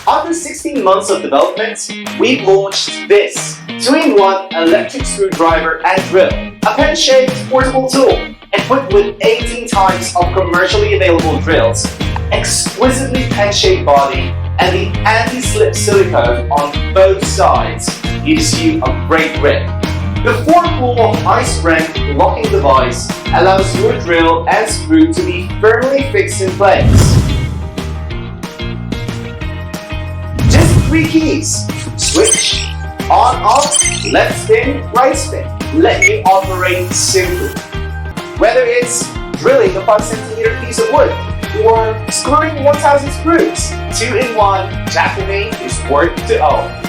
After 16 months of development, we've launched this 2-in-1 electric screwdriver and drill, a pen-shaped portable tool equipped with 18 types of commercially available drills, exquisitely pen-shaped body, and the anti-slip silicone on both sides gives you a great grip. The 4-pull high-strength locking device allows your drill and screw to be firmly fixed in place. Just 3 keys: switch, on, off, left spin, right spin, let you operate simply. Whether it's drilling a 5cm piece of wood or screwing 1,000 screws, 2-in-1 Jakemy is worth to own.